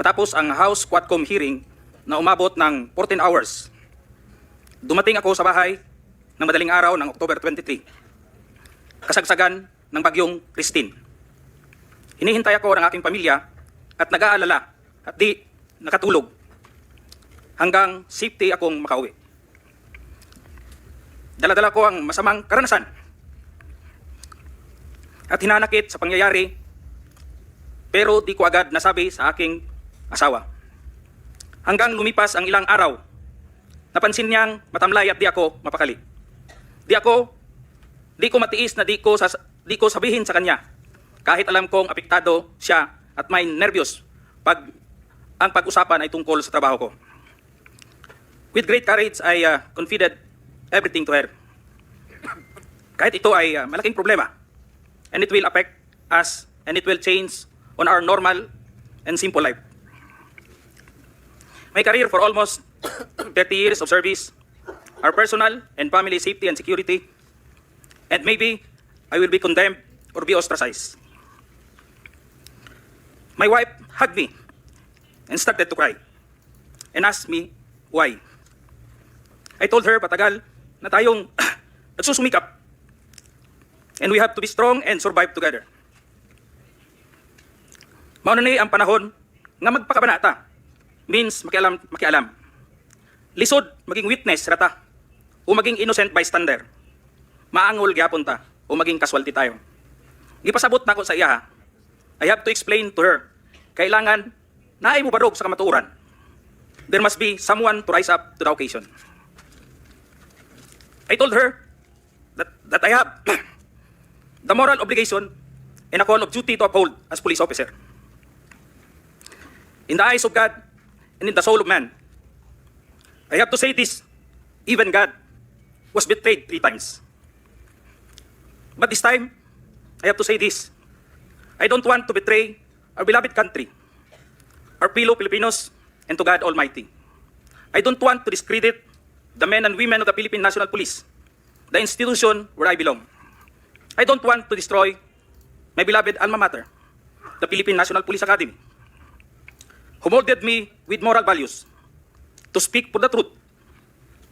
Matapos ang House Quadcom hearing na umabot ng 14 hours, dumating ako sa bahay ng madaling araw ng October 23, kasagsagan ng bagyong Christine. Hinihintay ako ng aking pamilya at nag-aalala at di nakatulog hanggang safety akong makauwi. Dala-dala ko ang masamang karanasan at hinanakit sa pangyayari, pero di ko agad nasabi sa aking asawa. Hanggang lumipas ang ilang araw, napansin niyang matamlay at di ako mapakali. Di ko matiis na di ko sabihin sa kanya, kahit alam kong apektado siya at may nervyos pag ang pag-usapan ay tungkol sa trabaho ko. With great courage, I confided everything to her. Kahit ito ay malaking problema, and it will affect us, and it will change on our normal and simple life. My career for almost 30 years of service, our personal and family safety and security, and maybe I will be condemned or be ostracized. My wife hugged me and started to cry and asked me why. I told her patagal na tayong nagsusumikap and we have to be strong and survive together. Mauna ni ang panahon nga magpakabanata means makialam. Lisod maging witness rata o maging innocent bystander. Maangol gyapon ta o maging casualty tayo. Gipasabot na ko sa iya. I have to explain to her. Kailangan naay mo barog sa kamatuoran. There must be someone to rise up to the occasion. I told her that I have the moral obligation and a call of duty to uphold as police officer. In the eyes of God and in the soul of man, I have to say this, even God was betrayed 3 times. But this time, I have to say this, I don't want to betray our beloved country, our fellow Filipinos, and to God Almighty. I don't want to discredit the men and women of the Philippine National Police, the institution where I belong. I don't want to destroy my beloved alma mater, the Philippine National Police Academy, who molded me with moral values to speak for the truth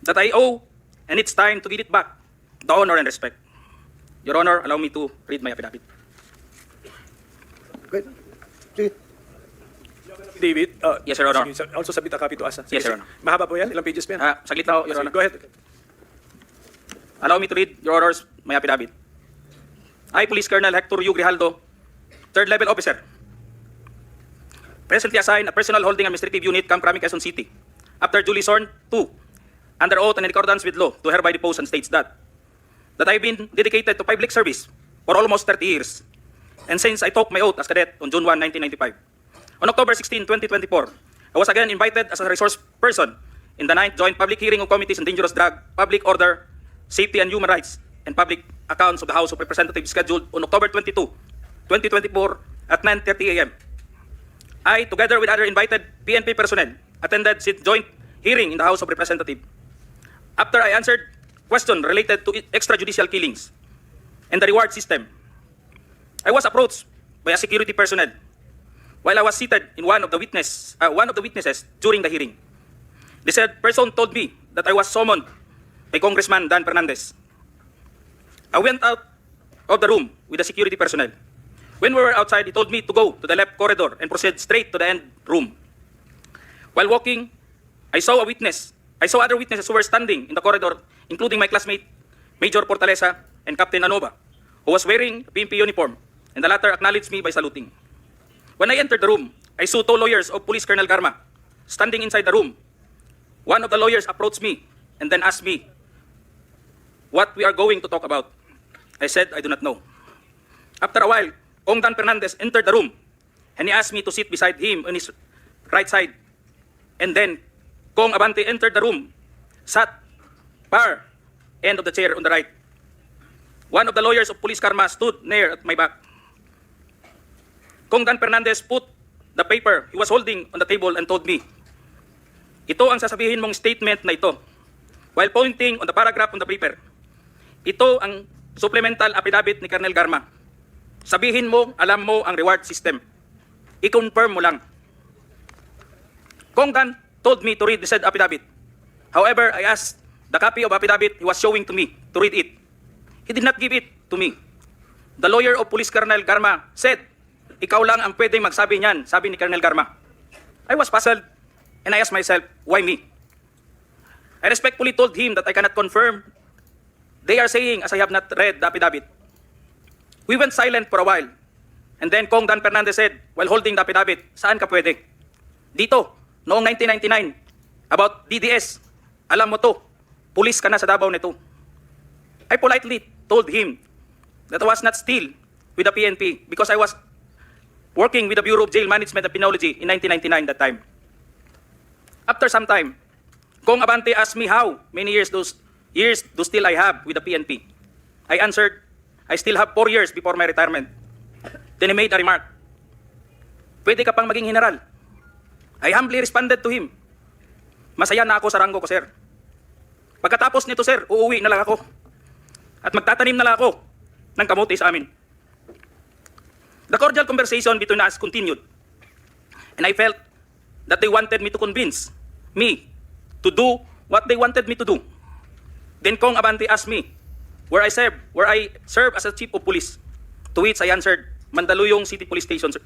that I owe, and it's time to give it back, the honor and respect. Your Honor, allow me to read my affidavit. Good. Sige. David, Yes, Your Honor. also submit a copy to us. Yes, Your Honor. Mahaba po yan? Ilang pages po yan? Saglit na ho, Your Sige, Honor. go ahead. Allow me to read, Your Honors, my affidavit. I, Police Colonel Hector U. Grijaldo, 3rd Level Officer, presently assigned a Personal Holding Administrative Unit, Camp Crame, Quezon City, after duly sworn to, under oath and in accordance with law, to hereby depose and states that I've been dedicated to public service for almost 30 years, and since I took my oath as cadet on June 1, 1995. On October 16, 2024, I was again invited as a resource person in the 9th Joint Public Hearing of Committees on Dangerous Drug, Public Order, Safety and Human Rights, and Public Accounts of the House of Representatives scheduled on October 22, 2024 at 9:30 a.m. I, together with other invited PNP personnel, attended said joint hearing in the House of Representatives. After I answered questions related to extrajudicial killings and the reward system, I was approached by a security personnel while I was seated in one of the witnesses during the hearing. The said person told me that I was summoned by Congressman Dan Fernandez. I went out of the room with the security personnel. When we were outside, he told me to go to the left corridor and proceed straight to the end room. While walking, I saw other witnesses who were standing in the corridor, including my classmate, Major Portalesa and Captain Anova, who was wearing a PNP uniform, and the latter acknowledged me by saluting. When I entered the room, I saw 2 lawyers of Police Colonel Garma standing inside the room. One of the lawyers approached me and then asked me what we are going to talk about. I said, I do not know. After a while, Kong Dan Fernandez entered the room and he asked me to sit beside him on his right side. And then, Kong Abante entered the room, sat far end of the chair on the right. One of the lawyers of Police Karma stood near at my back. Kong Dan Fernandez put the paper he was holding on the table and told me, ito ang sasabihin mong statement na ito. While pointing on the paragraph on the paper, ito ang supplemental affidavit ni Colonel Garma. Sabihin mo, alam mo ang reward system. I-confirm mo lang. Kong Dan told me to read the said affidavit. However, I asked the copy of affidavit he was showing to me to read it. He did not give it to me. The lawyer of Police Colonel Garma said, ikaw lang ang pwedeng magsabi niyan, sabi ni Colonel Garma. I was puzzled and I asked myself, why me? I respectfully told him that I cannot confirm. They are saying as I have not read the affidavit. We went silent for a while. And then Kong Dan Fernandez said, while holding the affidavit, saan ka pwede? Dito, noong 1999, about DDS, alam mo to, pulis ka na sa Davao nito. I politely told him that I was not still with the PNP because I was working with the Bureau of Jail Management and Penology in 1999 that time. After some time, Kong Abante asked me how many years do still I have with the PNP. I answered, I still have 4 years before my retirement. Then he made a remark, pwede ka pang maging general. I humbly responded to him, masaya na ako sa ranggo ko, sir. Pagkatapos nito, sir, uuwi na lang ako. At magtatanim na lang ako ng kamote sa amin. The cordial conversation between us continued. And I felt that they wanted me to convince me to do what they wanted me to do. Then Kong Abante asked me where I serve as a chief of police. To which I answered, Mandaluyong City Police Station, sir.